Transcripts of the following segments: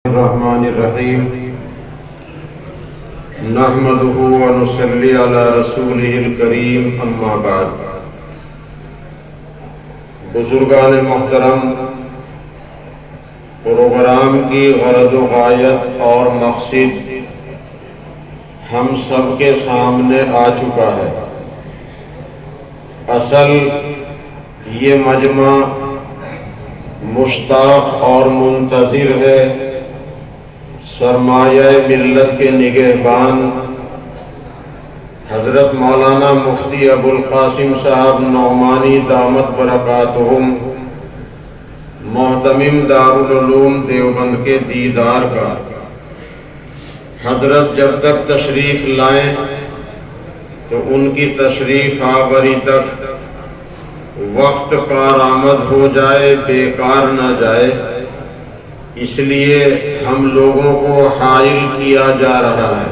الرحمن الرحیم نحمده ونصلی علی رسولہ الکریم اما بعد۔ بزرگان محترم، پروگرام کی غرض و غایت اور مقصد ہم سب کے سامنے آ چکا ہے۔ اصل یہ مجمع مشتاق اور منتظر ہے سرمایہ ملت کے نگہبان حضرت مولانا مفتی ابوالقاسم صاحب نعمانی دامت برکاتہم محتمم دارالعلوم دیوبند کے دیدار کا۔ حضرت جب تک تشریف لائیں تو ان کی تشریف آوری تک وقت کارآمد ہو جائے، بیکار نہ جائے، اس لیے ہم لوگوں کو حائل کیا جا رہا ہے۔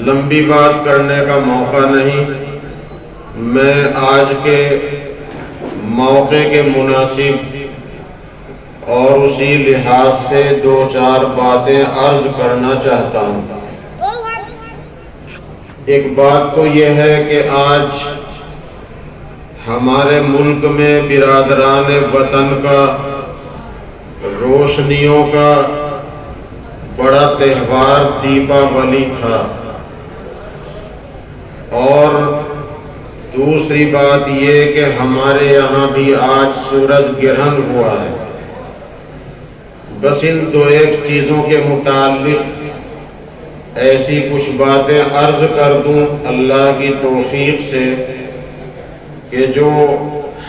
لمبی بات کرنے کا موقع نہیں، میں آج کے موقع کے مناسب اور اسی لحاظ سے دو چار باتیں عرض کرنا چاہتا ہوں۔ ایک بات تو یہ ہے کہ آج ہمارے ملک میں برادران وطن کا روشنیوں کا بڑا تہوار دیپاولی تھا، اور دوسری بات یہ کہ ہمارے یہاں بھی آج سورج گرہن ہوا ہے۔ بس ان دو ایک چیزوں کے متعلق ایسی کچھ باتیں عرض کر دوں اللہ کی توفیق سے کہ جو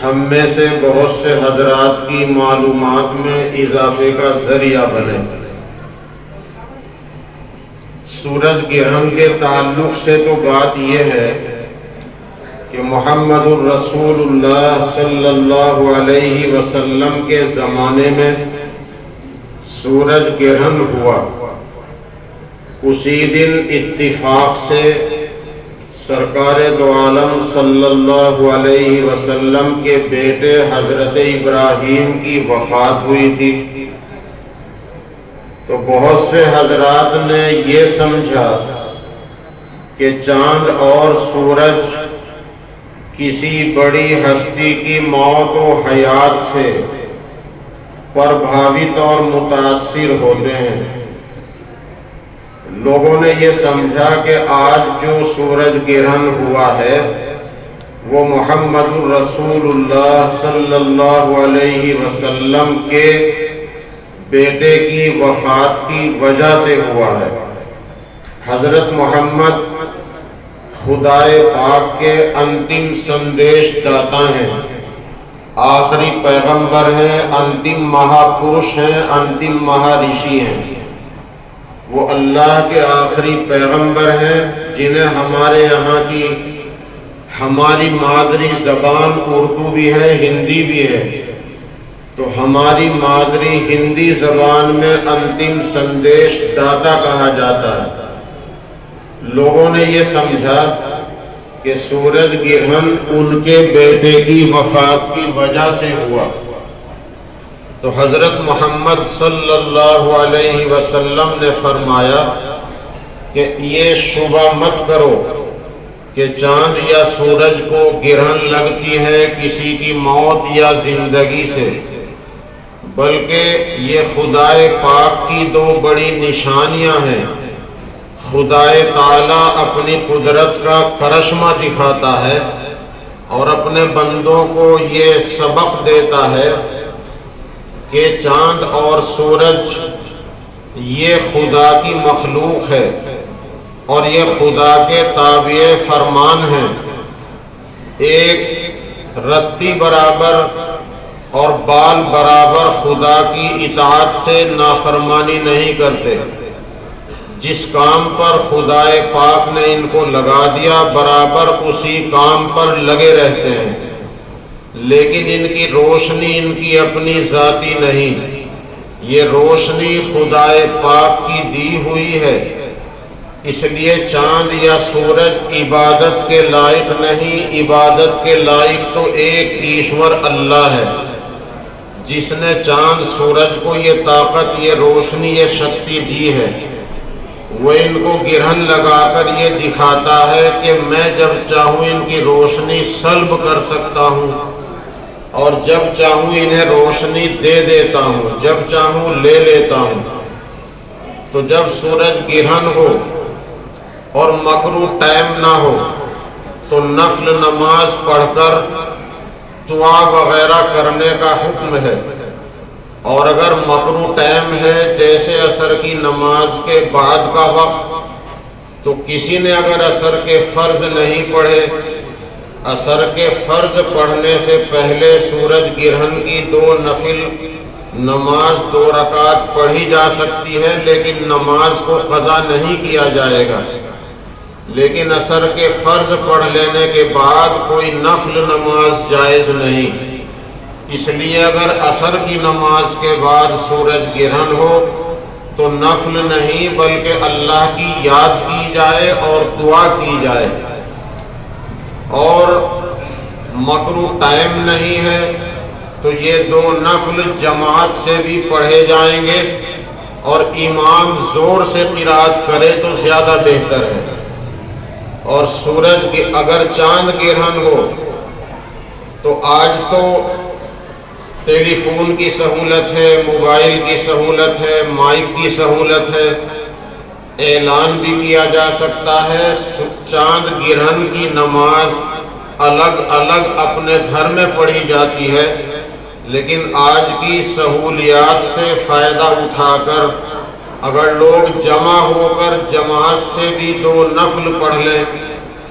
ہم میں سے بہت سے حضرات کی معلومات میں اضافے کا ذریعہ بنے۔ سورج گرہن کے تعلق سے تو بات یہ ہے کہ محمد الرسول اللہ صلی اللہ علیہ وسلم کے زمانے میں سورج گرہن ہوا۔ اسی دن اتفاق سے سرکار دو عالم صلی اللہ علیہ وسلم کے بیٹے حضرت ابراہیم کی وفات ہوئی تھی، تو بہت سے حضرات نے یہ سمجھا کہ چاند اور سورج کسی بڑی ہستی کی موت و حیات سے پربھاوت اور متاثر ہوتے ہیں۔ لوگوں نے یہ سمجھا کہ آج جو سورج گرہن ہوا ہے وہ محمد الرسول اللہ صلی اللہ علیہ وسلم کے بیٹے کی وفات کی وجہ سے ہوا ہے۔ حضرت محمد خدائے پاک کے انتم سندیش داتا ہیں، آخری پیغمبر ہیں، انتم مہاپرش ہیں، انتم مہارشی ہیں۔ وہ اللہ کے آخری پیغمبر ہیں جنہیں ہمارے یہاں کی ہماری مادری زبان اردو بھی ہے، ہندی بھی ہے، تو ہماری مادری ہندی زبان میں انتم سندیش داتا کہا جاتا ہے۔ لوگوں نے یہ سمجھا کہ سورج گرہن ان کے بیٹے کی وفات کی وجہ سے ہوا، تو حضرت محمد صلی اللہ علیہ وسلم نے فرمایا کہ یہ شبہ مت کرو کہ چاند یا سورج کو گرہن لگتی ہے کسی کی موت یا زندگی سے، بلکہ یہ خدائے پاک کی دو بڑی نشانیاں ہیں۔ خدائے تعالیٰ اپنی قدرت کا کرشمہ دکھاتا ہے اور اپنے بندوں کو یہ سبق دیتا ہے کہ چاند اور سورج یہ خدا کی مخلوق ہے اور یہ خدا کے تابع فرمان ہیں۔ ایک رتی برابر اور بال برابر خدا کی اطاعت سے نافرمانی نہیں کرتے۔ جس کام پر خدائے پاک نے ان کو لگا دیا برابر اسی کام پر لگے رہتے ہیں، لیکن ان کی روشنی ان کی اپنی ذاتی نہیں، یہ روشنی خدائے پاک کی دی ہوئی ہے۔ اس لیے چاند یا سورج عبادت کے لائق نہیں، عبادت کے لائق تو ایک ایشور اللہ ہے۔ جس نے چاند سورج کو یہ طاقت، یہ روشنی، یہ شکتی دی ہے، وہ ان کو گرہن لگا کر یہ دکھاتا ہے کہ میں جب چاہوں ان کی روشنی سلب کر سکتا ہوں اور جب چاہوں انہیں روشنی دے دیتا ہوں، جب چاہوں لے لیتا ہوں۔ تو جب سورج گرہن ہو اور مکروہ ٹائم نہ ہو تو نفل نماز پڑھ کر دعا وغیرہ کرنے کا حکم ہے، اور اگر مکروہ ٹائم ہے جیسے عصر کی نماز کے بعد کا وقت، تو کسی نے اگر عصر کے فرض نہیں پڑھے، عصر کے فرض پڑھنے سے پہلے سورج گرہن کی 2 نفل نماز 2 رکعت پڑھی جا سکتی ہے، لیکن نماز کو قضا نہیں کیا جائے گا۔ لیکن عصر کے فرض پڑھ لینے کے بعد کوئی نفل نماز جائز نہیں۔ اس لیے اگر عصر کی نماز کے بعد سورج گرہن ہو تو نفل نہیں بلکہ اللہ کی یاد کی جائے اور دعا کی جائے، اور مکروہ ٹائم نہیں ہے تو یہ 2 نفل جماعت سے بھی پڑھے جائیں گے، اور امام زور سے قرات کرے تو زیادہ بہتر ہے۔ اور سورج کے اگر چاند گرہن ہو تو آج تو ٹیلی فون کی سہولت ہے، موبائل کی سہولت ہے، مائک کی سہولت ہے، اعلان بھی کیا جا سکتا ہے۔ چاند گرہن کی نماز الگ الگ اپنے گھر میں پڑھی جاتی ہے، لیکن آج کی سہولیات سے فائدہ اٹھا کر اگر لوگ جمع ہو کر جماعت سے بھی 2 نفل پڑھ لیں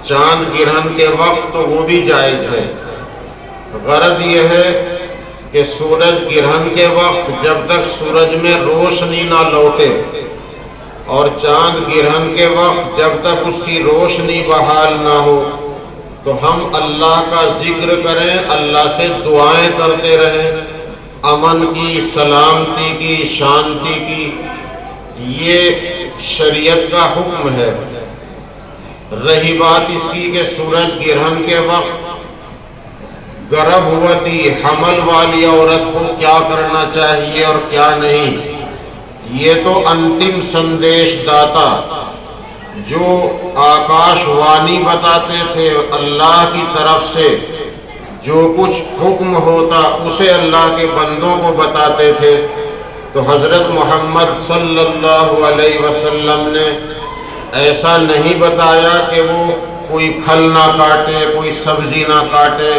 چاند گرہن کے وقت تو وہ بھی جائز ہے۔ غرض یہ ہے کہ سورج گرہن کے وقت جب تک سورج میں روشنی نہ لوٹے، اور چاند گرہن کے وقت جب تک اس کی روشنی بحال نہ ہو، تو ہم اللہ کا ذکر کریں، اللہ سے دعائیں کرتے رہیں، امن کی، سلامتی کی، شانتی کی۔ یہ شریعت کا حکم ہے۔ رہی بات اس کی کہ سورج گرہن کے وقت گربھوتی حمل والی عورت کو کیا کرنا چاہیے اور کیا نہیں، یہ تو انتم سندیش داتا جو آکاش وانی بتاتے تھے، اللہ کی طرف سے جو کچھ حکم ہوتا اسے اللہ کے بندوں کو بتاتے تھے۔ تو حضرت محمد صلی اللہ علیہ وسلم نے ایسا نہیں بتایا کہ وہ کوئی پھل نہ کاٹے، کوئی سبزی نہ کاٹے،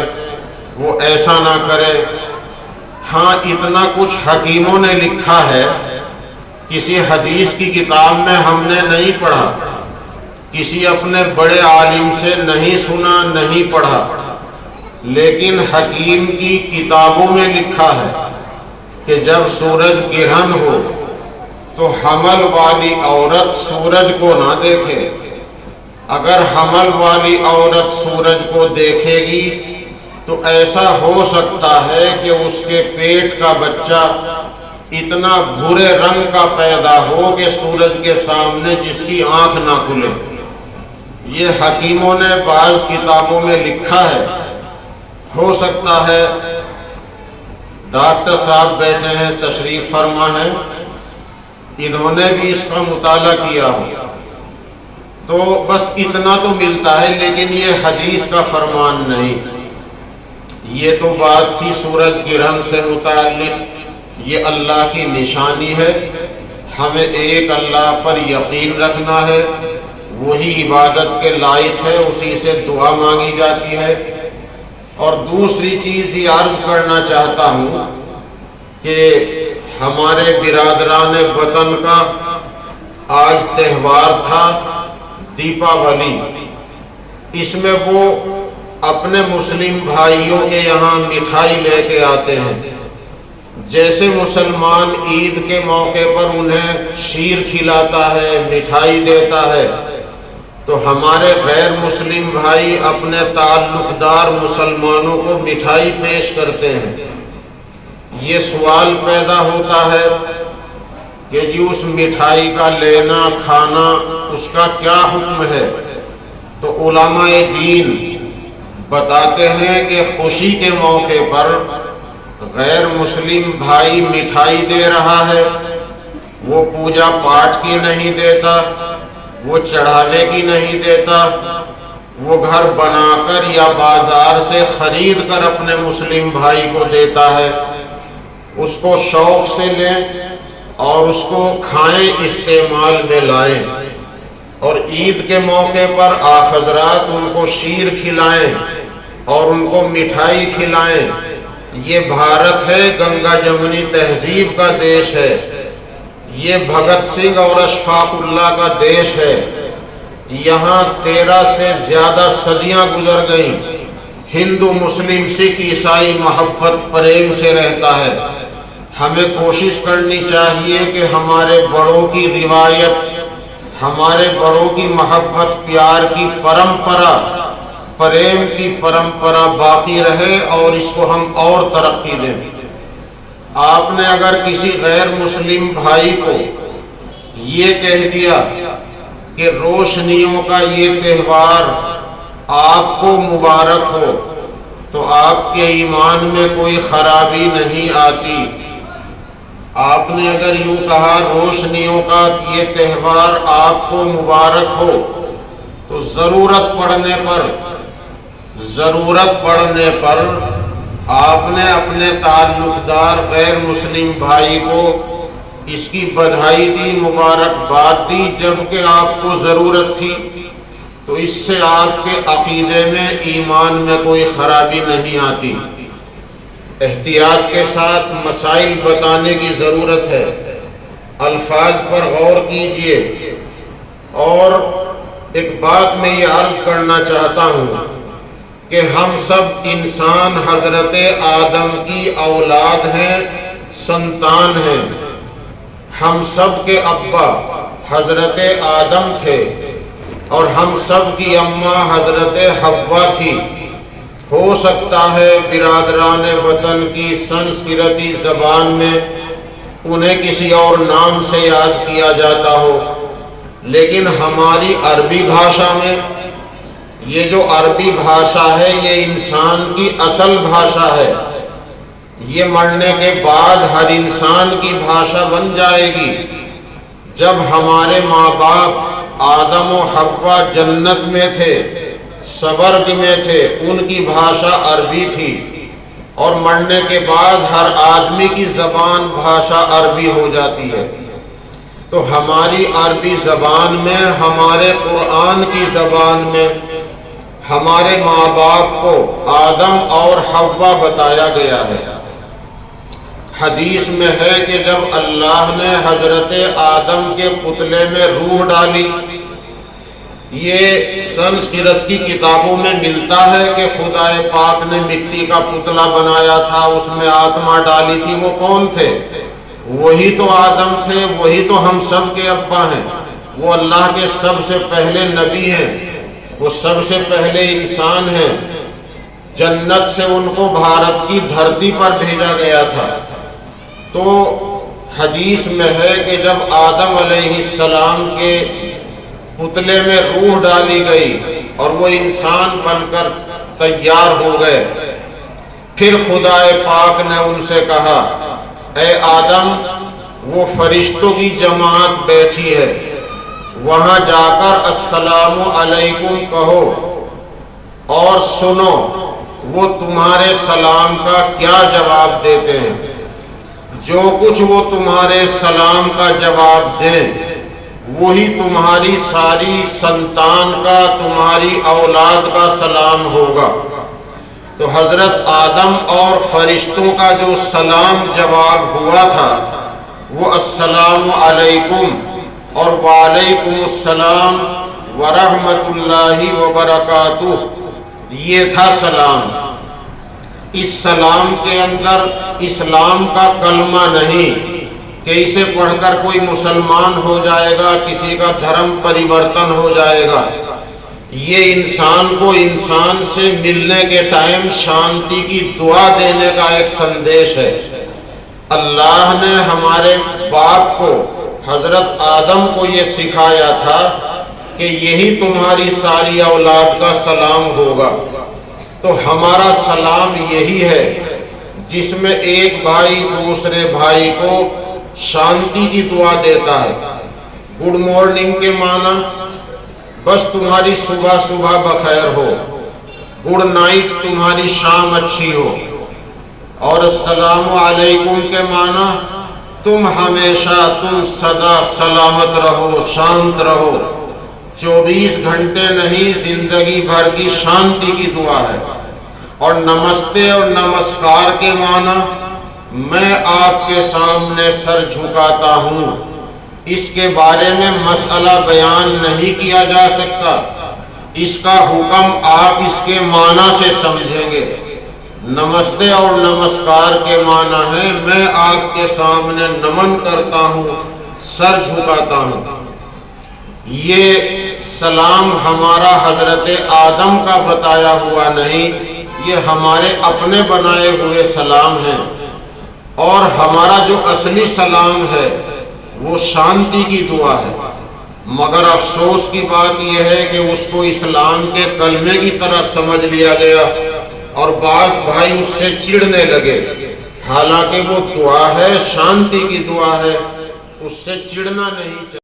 وہ ایسا نہ کرے۔ ہاں اتنا کچھ حکیموں نے لکھا ہے، کسی حدیث کی کتاب میں ہم نے نہیں پڑھا، کسی اپنے بڑے عالم سے نہیں سنا، نہیں پڑھا، لیکن حکیم کی کتابوں میں لکھا ہے کہ جب سورج گرہن ہو تو حمل والی عورت سورج کو نہ دیکھے۔ اگر حمل والی عورت سورج کو دیکھے گی تو ایسا ہو سکتا ہے کہ اس کے پیٹ کا بچہ اتنا برے رنگ کا پیدا ہو کہ سورج کے سامنے جس کی آنکھ نہ کھلے۔ یہ حکیموں نے بعض کتابوں میں لکھا ہے۔ ہو سکتا ہے ڈاکٹر صاحب بیٹھے ہیں، تشریف فرما ہے، انہوں نے بھی اس کا مطالعہ کیا ہو، تو بس اتنا تو ملتا ہے، لیکن یہ حدیث کا فرمان نہیں۔ یہ تو بات تھی سورج گرہن سے متعلق، یہ اللہ کی نشانی ہے، ہمیں ایک اللہ پر یقین رکھنا ہے، وہی عبادت کے لائق ہے، اسی سے دعا مانگی جاتی ہے۔ اور دوسری چیز یہ عرض کرنا چاہتا ہوں کہ ہمارے برادران وطن کا آج تہوار تھا دیپاولی، اس میں وہ اپنے مسلم بھائیوں کے یہاں مٹھائی لے کے آتے ہیں۔ جیسے مسلمان عید کے موقع پر انہیں شیر کھلاتا ہے، مٹھائی دیتا ہے، تو ہمارے غیر مسلم بھائی اپنے تعلق دار مسلمانوں کو مٹھائی پیش کرتے ہیں۔ یہ سوال پیدا ہوتا ہے کہ جی اس مٹھائی کا لینا کھانا اس کا کیا حکم ہے؟ تو علماء دین بتاتے ہیں کہ خوشی کے موقع پر، غیر مسلم بھائی مٹھائی دے رہا ہے، وہ پوجا پاٹ کی نہیں دیتا، وہ چڑھاوے کی نہیں دیتا، وہ گھر بنا کر یا بازار سے خرید کر اپنے مسلم بھائی کو دیتا ہے، اس کو شوق سے لیں اور اس کو کھائیں، استعمال میں لائیں، اور عید کے موقع پر آپ حضرات ان کو شیر کھلائیں اور ان کو مٹھائی کھلائیں۔ یہ بھارت ہے، گنگا جمنی تہذیب کا دیش ہے، یہ بھگت سنگھ اور اشفاق اللہ کا دیش ہے۔ یہاں 13 سے زیادہ صدیاں گزر گئیں، ہندو مسلم سکھ عیسائی محبت پریم سے رہتا ہے۔ ہمیں کوشش کرنی چاہیے کہ ہمارے بڑوں کی روایت، ہمارے بڑوں کی محبت پیار کی پرمپرا، پریم کی پرمپرا باقی رہے اور اس کو ہم اور ترقی دیں۔ آپ نے اگر کسی غیر مسلم بھائی کو یہ کہہ دیا کہ روشنیوں کا یہ تہوار آپ کو مبارک ہو، تو آپ کے ایمان میں کوئی خرابی نہیں آتی۔ آپ نے اگر یوں کہا روشنیوں کا یہ تہوار آپ کو مبارک ہو، تو ضرورت پڑنے پر آپ نے اپنے تعلق دار غیر مسلم بھائی کو اس کی بدھائی دی، مبارکباد دی، جبکہ آپ کو ضرورت تھی، تو اس سے آپ کے عقیدے میں ایمان میں کوئی خرابی نہیں آتی۔ احتیاط کے ساتھ مسائل بتانے کی ضرورت ہے، الفاظ پر غور کیجئے۔ اور ایک بات میں یہ عرض کرنا چاہتا ہوں کہ ہم سب انسان حضرت آدم کی اولاد ہیں، سنتان ہیں۔ ہم سب کے ابا حضرت آدم تھے اور ہم سب کی اماں حضرت حوا تھی۔ ہو سکتا ہے برادران وطن کی سنسکرتی زبان میں انہیں کسی اور نام سے یاد کیا جاتا ہو، لیکن ہماری عربی بھاشا میں یہ جو عربی بھاشا ہے یہ انسان کی اصل بھاشا ہے۔ یہ مرنے کے بعد ہر انسان کی بھاشا بن جائے گی۔ جب ہمارے ماں باپ آدم و حوا جنت میں تھے، سورگ میں تھے، ان کی بھاشا عربی تھی، اور مرنے کے بعد ہر آدمی کی زبان بھاشا عربی ہو جاتی ہے۔ تو ہماری عربی زبان میں، ہمارے قرآن کی زبان میں ہمارے ماں باپ کو آدم اور حوا بتایا گیا ہے۔ حدیث میں ہے کہ جب اللہ نے حضرت آدم کے پتلے میں روح ڈالی، یہ سنسکرت کی کتابوں میں ملتا ہے کہ خدا پاک نے مٹی کا پتلا بنایا تھا، اس میں آتما ڈالی تھی۔ وہ کون تھے؟ وہی تو آدم تھے، وہی تو ہم سب کے ابا ہیں۔ وہ اللہ کے سب سے پہلے نبی ہیں، وہ سب سے پہلے انسان ہیں۔ جنت سے ان کو بھارت کی دھرتی پر بھیجا گیا تھا۔ تو حدیث میں ہے کہ جب آدم علیہ السلام کے پتلے میں روح ڈالی گئی اور وہ انسان بن کر تیار ہو گئے، پھر خدا پاک نے ان سے کہا، اے آدم، وہ فرشتوں کی جماعت بیٹھی ہے، وہاں جا کر السلام علیکم کہو اور سنو وہ تمہارے سلام کا کیا جواب دیتے ہیں۔ جو کچھ وہ تمہارے سلام کا جواب دیں وہی تمہاری ساری سنتان کا، تمہاری اولاد کا سلام ہوگا۔ تو حضرت آدم اور فرشتوں کا جو سلام جواب ہوا تھا وہ السلام علیکم اور وعلیکم السلام ورحمۃ اللہ وبرکاتہ، یہ تھا سلام۔ اس سلام کے اندر اسلام کا کلمہ نہیں کہ اسے پڑھ کر کوئی مسلمان ہو جائے گا، کسی کا دھرم پریورتن ہو جائے گا۔ یہ انسان کو انسان سے ملنے کے ٹائم شانتی کی دعا دینے کا ایک سندیش ہے۔ اللہ نے ہمارے باپ کو، حضرت آدم کو یہ سکھایا تھا کہ یہی تمہاری ساری اولاد کا سلام ہوگا۔ تو ہمارا سلام یہی ہے۔ جس میں ایک بھائی دوسرے بھائی کو شانتی کی دعا دیتا ہے۔ گڈ مارننگ کے معنی بس تمہاری صبح صبح بخیر ہو، گڈ نائٹ تمہاری شام اچھی ہو، اور السلام علیکم کے معنی تم ہمیشہ تم سدا سلامت رہو، شانت رہو، 24 گھنٹے نہیں زندگی بھر کی شانتی کی دعا ہے۔ اور نمستے اور نمسکار کے معنی میں آپ کے سامنے سر جھکاتا ہوں، اس کے بارے میں مسئلہ بیان نہیں کیا جا سکتا، اس کا حکم آپ اس کے معنی سے سمجھیں گے۔ نمستے اور نمسکار کے معنی ہے میں آپ کے سامنے نمن کرتا ہوں، سر جھکاتا ہوں۔ یہ سلام ہمارا حضرت آدم کا بتایا ہوا نہیں، یہ ہمارے اپنے بنائے ہوئے سلام ہیں، اور ہمارا جو اصلی سلام ہے وہ شانتی کی دعا ہے۔ مگر افسوس کی بات یہ ہے کہ اس کو اسلام کے کلمے کی طرح سمجھ لیا گیا، اور بعض بھائی اس سے چڑھنے لگے، حالانکہ وہ دعا ہے، شانتی کی دعا ہے، اس سے چڑھنا نہیں چاہیے۔